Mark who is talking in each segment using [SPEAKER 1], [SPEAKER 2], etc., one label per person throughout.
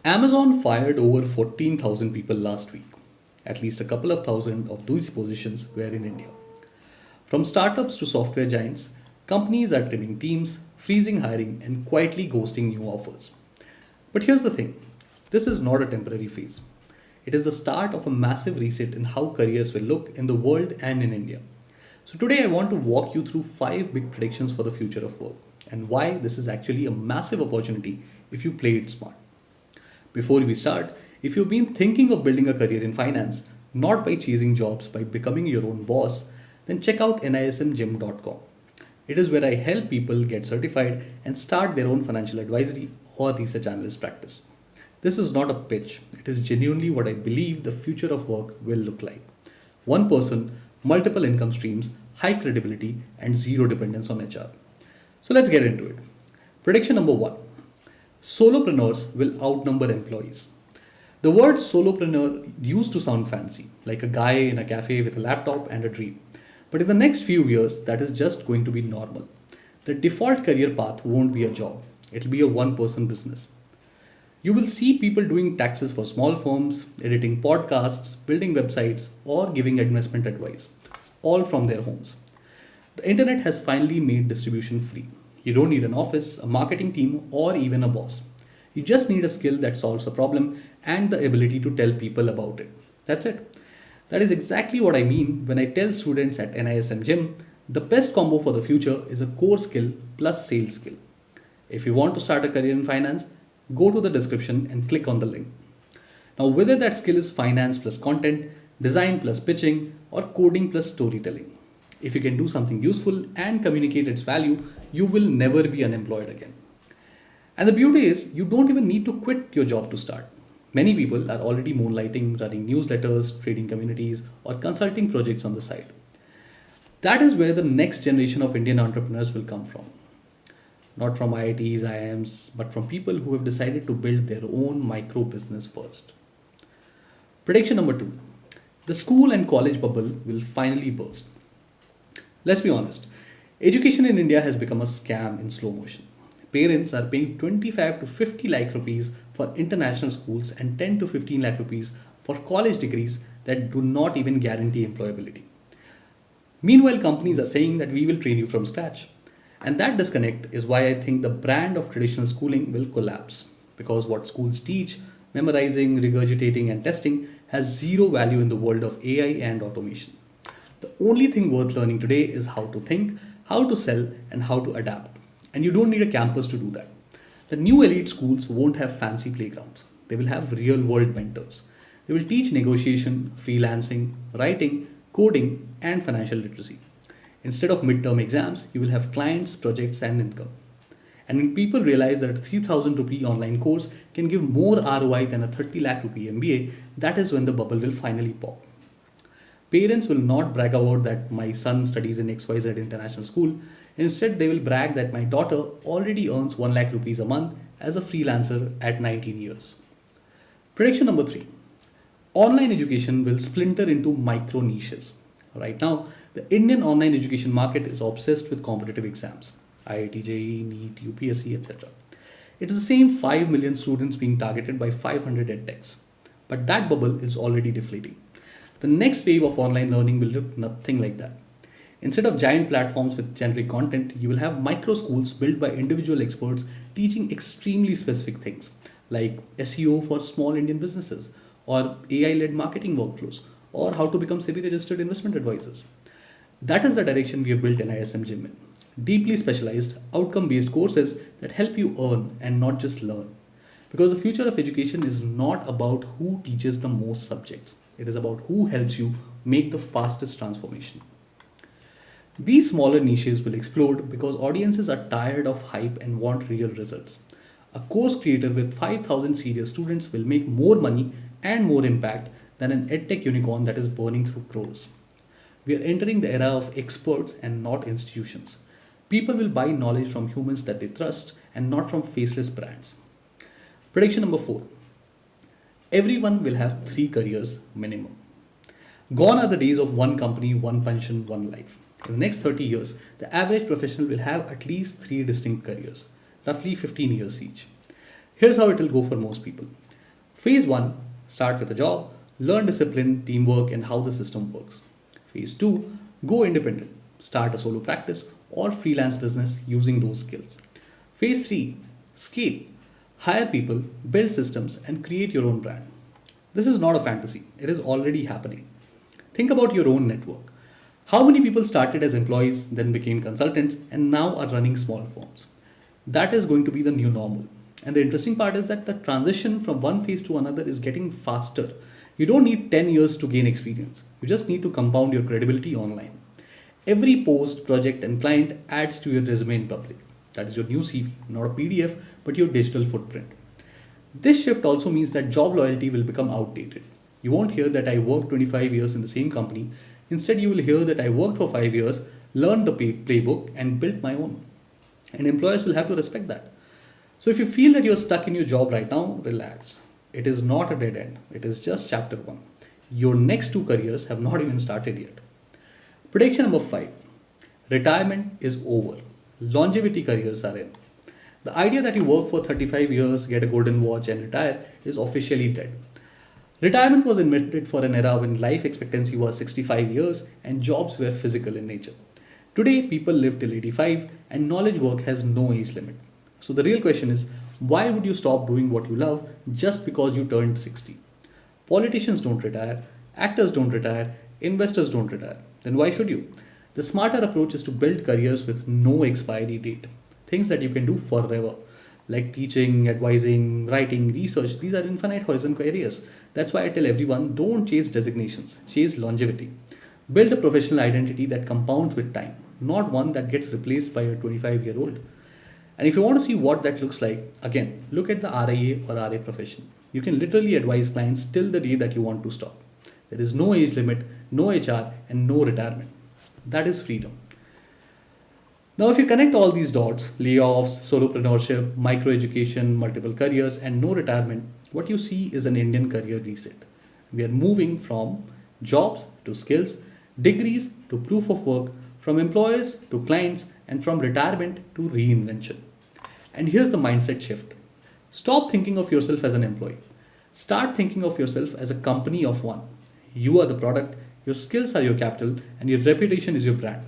[SPEAKER 1] Amazon fired over 14,000 people last week. At least a couple of thousand of these positions were in India. From startups to software giants, companies are trimming teams, freezing hiring, and quietly ghosting new offers. But here's the thing, this is not a temporary phase. It is the start of a massive reset in how careers will look in the world and in India. So, today I want to walk you through 5 big predictions for the future of work and why this is actually a massive opportunity if you play it smart. Before we start, if you've been thinking of building a career in finance, not by chasing jobs, by becoming your own boss, then check out nismgym.com. It is where I help people get certified and start their own financial advisory or research analyst practice. This is not a pitch, it is genuinely what I believe the future of work will look like. One person, multiple income streams, high credibility, and zero dependence on HR. So let's get into it. Prediction number one, solopreneurs will outnumber employees. The word solopreneur used to sound fancy, like a guy in a cafe with a laptop and a dream. But in the next few years, that is just going to be normal. The default career path won't be a job, it'll be a one person business. You will see people doing taxes for small firms, editing podcasts, building websites, or giving investment advice, all from their homes. The internet has finally made distribution free. You don't need an office, a marketing team, or even a boss. You just need a skill that solves a problem and the ability to tell people about it. That's it. That is exactly what I mean when I tell students at NISM Gym the best combo for the future is a core skill plus sales skill. If you want to start a career in finance, go to the description and click on the link. Now, whether that skill is finance plus content, design plus pitching, or coding plus storytelling, if you can do something useful and communicate its value, you will never be unemployed again. And the beauty is, you don't even need to quit your job to start. Many people are already moonlighting, running newsletters, trading communities, or consulting projects on the side. That is where the next generation of Indian entrepreneurs will come from. Not from IITs, IIMs, but from people who have decided to build their own micro business first. Prediction number two, the school and college bubble will finally burst. Let's be honest, education in India has become a scam in slow motion. Parents are paying 25 to 50 lakh rupees for international schools and 10 to 15 lakh rupees for college degrees that do not even guarantee employability. Meanwhile, companies are saying that we will train you from scratch. And that disconnect is why I think the brand of traditional schooling will collapse. Because what schools teach, memorizing, regurgitating, and testing, has zero value in the world of AI and automation. The only thing worth learning today is how to think, how to sell, and how to adapt. And you don't need a campus to do that. The new elite schools won't have fancy playgrounds. They will have real world mentors. They will teach negotiation, freelancing, writing, coding, and financial literacy. Instead of midterm exams, you will have clients, projects, and income. And when people realize that a 3,000 rupee online course can give more ROI than a 30 lakh rupee MBA, that is when the bubble will finally pop. Parents will not brag about that my son studies in XYZ international school. Instead, they will brag that my daughter already earns 1 lakh rupees a month as a freelancer at 19 years. Prediction number three, online education will splinter into micro niches. Right now, the Indian online education market is obsessed with competitive exams, IIT, JEE, NEET, UPSC, etc. It is the same 5 million students being targeted by 500 edtechs. But that bubble is already deflating. The next wave of online learning will look nothing like that. Instead of giant platforms with generic content, you will have micro schools built by individual experts teaching extremely specific things like SEO for small Indian businesses or AI-led marketing workflows or how to become SEBI-registered investment advisors. That is the direction we have built in ISM Gym in. Deeply specialized, outcome-based courses that help you earn and not just learn. Because the future of education is not about who teaches the most subjects. It is about who helps you make the fastest transformation. These smaller niches will explode because audiences are tired of hype and want real results. A course creator with 5,000 serious students will make more money and more impact than an edtech unicorn that is burning through crores. We are entering the era of experts and not institutions. People will buy knowledge from humans that they trust and not from faceless brands. Prediction number four, everyone will have 3 careers minimum. Gone are the days of one company, one pension, one life. In the next 30 years, the average professional will have at least 3 distinct careers, roughly 15 years each. Here's how it will go for most people. Phase 1, start with a job, learn discipline, teamwork, and how the system works. Phase 2, go independent, start a solo practice or freelance business using those skills. Phase 3, scale, hire people, build systems, and create your own brand. This is not a fantasy, it is already happening. Think about your own network. How many people started as employees, then became consultants, and now are running small firms? That is going to be the new normal. And the interesting part is that the transition from one phase to another is getting faster. You don't need 10 years to gain experience. You just need to compound your credibility online. Every post, project, and client adds to your resume in public. That is your new CV, not a PDF, but your digital footprint. This shift also means that job loyalty will become outdated. You won't hear that I worked 25 years in the same company. Instead, you will hear that I worked for 5 years, learned the playbook, and built my own. And employers will have to respect that. So if you feel that you're stuck in your job right now, relax. It is not a dead end. It is just chapter 1. Your next 2 careers have not even started yet. Prediction number 5. Retirement is over. Longevity careers are in. The idea that you work for 35 years, get a golden watch and retire is officially dead. Retirement was invented for an era when life expectancy was 65 years and jobs were physical in nature. Today, people live till 85 and knowledge work has no age limit. So the real question is, why would you stop doing what you love just because you turned 60? Politicians don't retire, actors don't retire, investors don't retire. Then why should you? The smarter approach is to build careers with no expiry date. Things that you can do forever, like teaching, advising, writing, research. These are infinite horizon careers. That's why I tell everyone, don't chase designations, chase longevity. Build a professional identity that compounds with time, not one that gets replaced by a 25-year-old. And if you want to see what that looks like, again, look at the RIA or RA profession. You can literally advise clients till the day that you want to stop. There is no age limit, no HR, and no retirement. That is freedom. Now, if you connect all these dots, layoffs, solopreneurship, microeducation, multiple careers, and no retirement, what you see is an Indian career reset. We are moving from jobs to skills, degrees to proof of work, from employers to clients, and from retirement to reinvention. And here's the mindset shift. Stop thinking of yourself as an employee. Start thinking of yourself as a company of one. You are the product, your skills are your capital, and your reputation is your brand.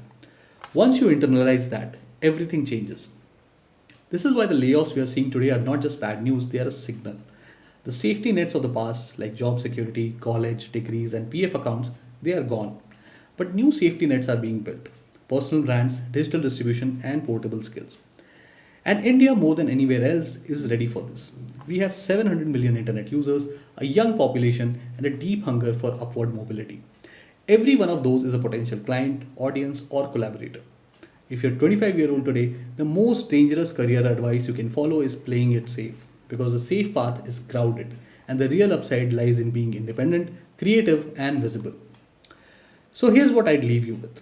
[SPEAKER 1] Once you internalize that, everything changes. This is why the layoffs we are seeing today are not just bad news, they are a signal. The safety nets of the past, like job security, college, degrees, and PF accounts, they are gone. But new safety nets are being built. Personal brands, digital distribution, and portable skills. And India, more than anywhere else, is ready for this. We have 700 million internet users, a young population, and a deep hunger for upward mobility. Every one of those is a potential client, audience, or collaborator. If you're 25-year-old today, the most dangerous career advice you can follow is playing it safe, because the safe path is crowded, and the real upside lies in being independent, creative, and visible. So here's what I'd leave you with.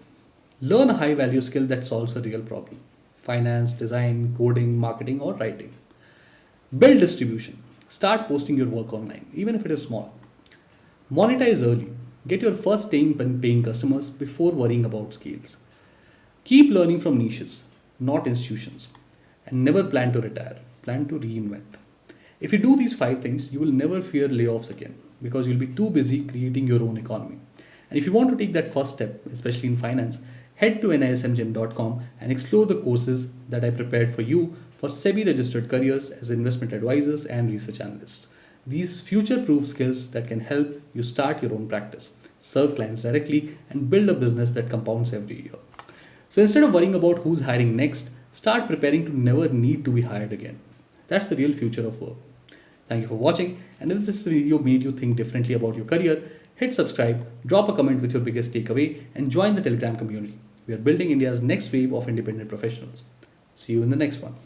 [SPEAKER 1] Learn a high-value skill that solves a real problem. Finance, design, coding, marketing, or writing. Build distribution. Start posting your work online, even if it is small. Monetize early. Get your first paying customers before worrying about scales. Keep learning from niches, not institutions. And never plan to retire. Plan to reinvent. If you do these 5 things, you will never fear layoffs again because you'll be too busy creating your own economy. And if you want to take that first step, especially in finance, head to nismgym.com and explore the courses that I prepared for you for SEBI-registered careers as investment advisors and research analysts. These future-proof skills that can help you start your own practice, serve clients directly, and build a business that compounds every year. So instead of worrying about who's hiring next, start preparing to never need to be hired again. That's the real future of work. Thank you for watching, and if this video made you think differently about your career, hit subscribe, drop a comment with your biggest takeaway, and join the Telegram community. We are building India's next wave of independent professionals. See you in the next one.